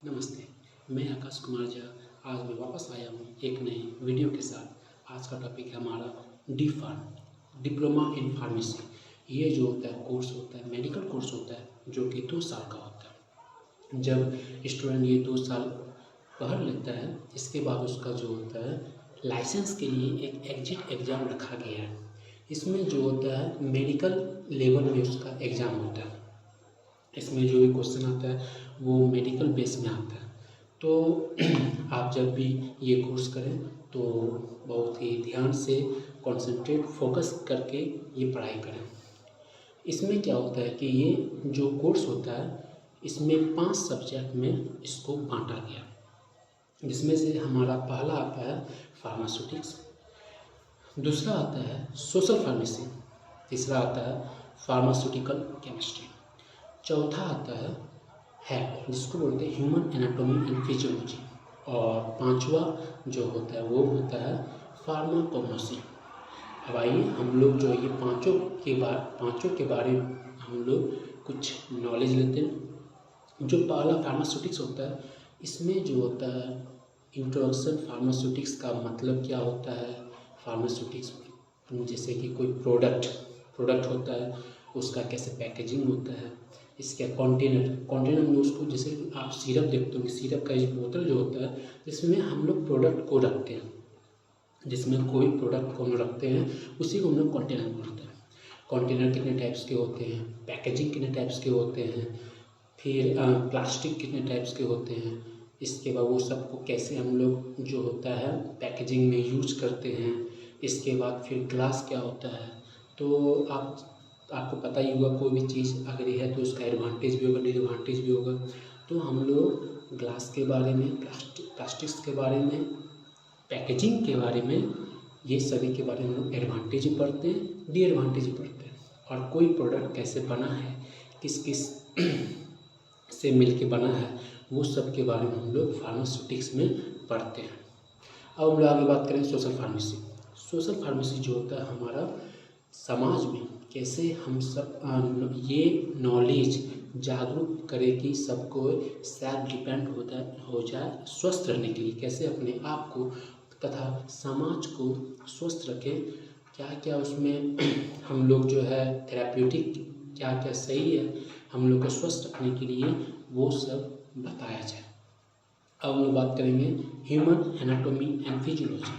नमस्ते, मैं आकाश कुमार झा। आज मैं वापस आया हूँ एक नए वीडियो के साथ। आज का टॉपिक है हमारा D pharm, diploma in pharmacy. ये जो होता है कोर्स होता है, मेडिकल कोर्स होता है जो कि 2 साल का होता है। जब स्टूडेंट ये 2 साल पढ़ लेता है, इसके बाद उसका जो होता है लाइसेंस के लिए एक एग्जिट एग्ज़ाम रखा गया है। इसमें जो होता है मेडिकल लेवल में उसका एग्ज़ाम होता है। इसमें जो भी क्वेश्चन आता है वो मेडिकल बेस में आता है। तो आप जब भी ये कोर्स करें तो बहुत ही ध्यान से कंसंट्रेट फोकस करके ये पढ़ाई करें। इसमें क्या होता है कि ये जो कोर्स होता है इसमें 5 सब्जेक्ट में इसको बांटा गया, जिसमें से हमारा पहला आता है फार्मास्यूटिक्स, दूसरा आता है सोशल फार्मेसी, तीसरा आता है फार्मास्यूटिकल केमिस्ट्री, चौथा आता है जिसको बोलते हैं ह्यूमन एनाटॉमी एंड फिजियोलॉजी, और पांचवा जो होता है वो होता है फार्माकोग्नोसी। अब आइए हम लोग जो ये पांचों के बारे में हम लोग कुछ नॉलेज लेते हैं। जो पहला फार्मास्यूटिक्स होता है, इसमें जो होता है इंट्रोडक्शन फार्मास्यूटिक्स का मतलब क्या होता है। फार्मास्यूटिक्स जैसे कि कोई प्रोडक्ट होता है, उसका कैसे पैकेजिंग होता है, इसके कंटेनर में उसको, जैसे आप सिरप देखते हो, सिरप का एक बोतल जो होता है जिसमें हम लोग प्रोडक्ट को रखते हैं, जिसमें कोई प्रोडक्ट को हम रखते हैं उसी को हम लोग कंटेनर बोलते हैं। कंटेनर कितने टाइप्स के होते हैं, पैकेजिंग कितने टाइप्स के होते हैं, फिर प्लास्टिक कितने टाइप्स के होते हैं, इसके बाद वो सबको कैसे हम लोग जो होता है पैकेजिंग में यूज करते हैं। इसके बाद फिर ग्लास क्या होता है। तो आपको पता ही होगा, कोई भी चीज़ अगर ये है तो उसका एडवांटेज भी होगा, डिसएडवांटेज भी होगा। तो हम लोग ग्लास के बारे में, प्लास्टिक्स के बारे में, पैकेजिंग के बारे में, ये सभी के बारे में हम लोग एडवांटेज ही पढ़ते हैं, डिसएडवांटेज ही पढ़ते हैं। और कोई प्रोडक्ट कैसे बना है, किस किस से मिल के बना है, वो सब के बारे में हम लोग फार्मास्यूटिक्स में पढ़ते हैं। अब हम लोग आगे बात करें सोशल फार्मेसी। सोशल फार्मेसी जो होता है हमारा समाज में कैसे हम सब ये नॉलेज जागरूक करें कि सबको सेल्फ डिपेंड हो जाए, स्वस्थ रहने के लिए कैसे अपने आप को तथा समाज को स्वस्थ रखें। क्या क्या उसमें हम लोग जो है थेराप्यूटिक क्या क्या सही है हम लोग को स्वस्थ रखने के लिए, वो सब बताया जाए। अब हम लोग बात करेंगे ह्यूमन एनाटॉमी एंड फिजियोलॉजी।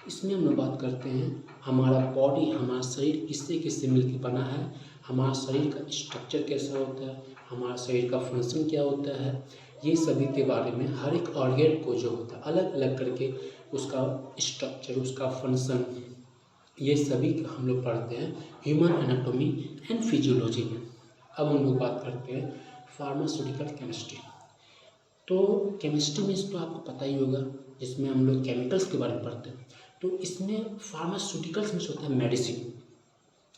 इसमें हम लोग बात करते हैं हमारा बॉडी, हमारा शरीर किससे किससे मिलकर बना है, हमारा शरीर का स्ट्रक्चर कैसा होता है, हमारा शरीर का फंक्शन क्या होता है। ये सभी के बारे में हर एक ऑर्गेन को जो होता है अलग अलग करके उसका स्ट्रक्चर, उसका फंक्शन, ये सभी हम लोग पढ़ते हैं ह्यूमन एनाटॉमी एंड फिजियोलॉजी में। अब हम लोग बात करते हैं फार्मास्यूटिकल केमिस्ट्री। तो केमिस्ट्री में तो आपको पता ही होगा, जिसमें हम लोग केमिकल्स के बारे में पढ़ते हैं। तो इसमें फार्मास्यूटिकल्स में होता है मेडिसिन,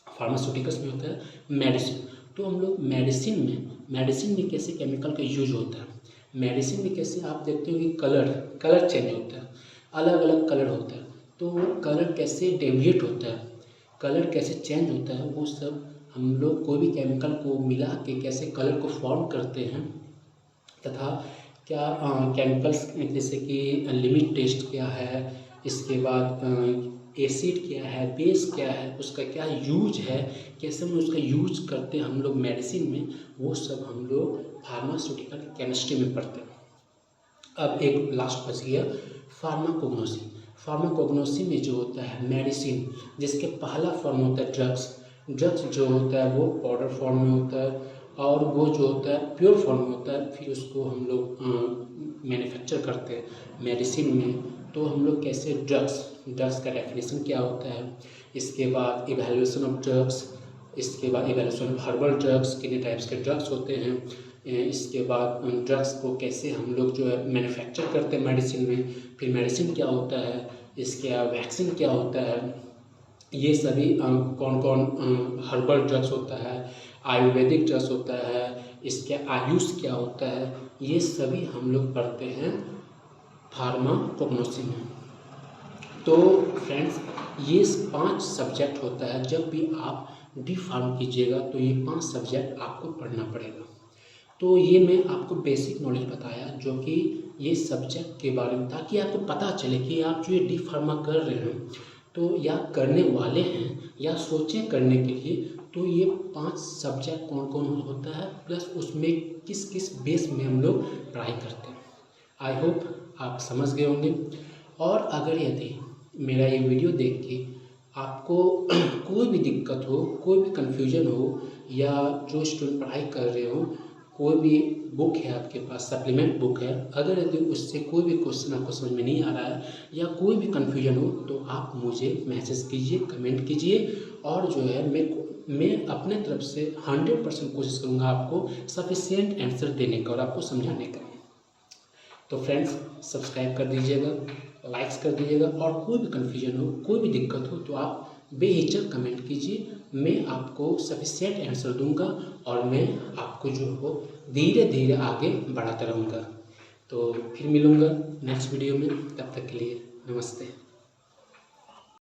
फार्मास्यूटिकल्स में होता है मेडिसिन। तो हम लोग मेडिसिन में कैसे केमिकल का यूज होता है, मेडिसिन में कैसे आप देखते हो कि कलर चेंज होता है, अलग अलग कलर होता है। तो वो कलर कैसे डेविएट होता है, कलर कैसे चेंज होता है, वो सब हम लोग कोई भी केमिकल को मिला के कैसे कलर को फॉर्म करते हैं, तथा क्या केमिकल्स जैसे कि लिमिट टेस्ट क्या है, इसके बाद एसिड क्या है, बेस क्या है, उसका क्या यूज है, कैसे हम उसका यूज करते हैं हम लोग मेडिसिन में, वो सब हम लोग फार्मास्यूटिकल केमिस्ट्री में पढ़ते हैं। अब एक लास्ट बच गया फार्माकोग्नोसी। फार्माकोग्नोसी में जो होता है मेडिसिन, जिसके पहला फॉर्म होता है ड्रग्स जो होता है वो पाउडर फॉर्म में होता है, और वो जो होता है प्योर फॉर्म में होता है। फिर उसको हम लोग मैन्युफैक्चर करते हैं मेडिसिन में। तो हम लोग कैसे ड्रग्स का डेफिनेशन क्या होता है, इसके बाद इवैल्यूएशन ऑफ ड्रग्स, इसके बाद इवैल्यूएशन ऑफ हर्बल ड्रग्स, कितने टाइप्स के ड्रग्स होते हैं, इसके बाद ड्रग्स को कैसे हम लोग जो है मैन्युफैक्चर करते हैं मेडिसिन में, फिर मेडिसिन क्या होता है, इसके वैक्सीन क्या होता है, ये सभी कौन कौन हर्बल ड्रग्स होता है, आयुर्वेदिक ड्रग्स होता है, इसके आयुष क्या होता है, ये सभी हम लोग पढ़ते हैं फार्माकोग्नोसी में। तो फ्रेंड्स, ये 5 सब्जेक्ट होता है। जब भी आप डी फार्म कीजिएगा तो ये 5 सब्जेक्ट आपको पढ़ना पड़ेगा। तो ये मैं आपको बेसिक नॉलेज बताया जो कि ये सब्जेक्ट के बारे में, ताकि आपको पता चले कि आप जो ये डी फार्मा कर रहे हैं तो या करने वाले हैं या सोचें करने के लिए, तो ये 5 सब्जेक्ट कौन कौन होता है, प्लस उसमें किस किस बेस में हम लोग पढ़ाई करते हैं। आई होप आप समझ गए होंगे। और अगर यदि मेरा ये वीडियो देख के आपको कोई भी दिक्कत हो, कोई भी कन्फ्यूजन हो, या जो स्टूडेंट पढ़ाई कर रहे हो, कोई भी बुक है आपके पास, सप्लीमेंट बुक है, अगर यदि उससे कोई भी क्वेश्चन आपको समझ में नहीं आ रहा है या कोई भी कन्फ्यूजन हो, तो आप मुझे मैसेज कीजिए, कमेंट कीजिए, और जो है मैं अपने तरफ से 100% कोशिश करूँगा आपको सफिशिएंट आंसर देने का और आपको समझाने का। तो फ्रेंड्स, सब्सक्राइब कर दीजिएगा, लाइक्स कर दीजिएगा, और कोई भी कन्फ्यूजन हो, कोई भी दिक्कत हो, तो आप बेहिचक कमेंट कीजिए, मैं आपको सफिशिएंट आंसर दूंगा और मैं आपको जो हो धीरे धीरे आगे बढ़ाता रहूँगा। तो फिर मिलूँगा नेक्स्ट वीडियो में, तब तक के लिए नमस्ते।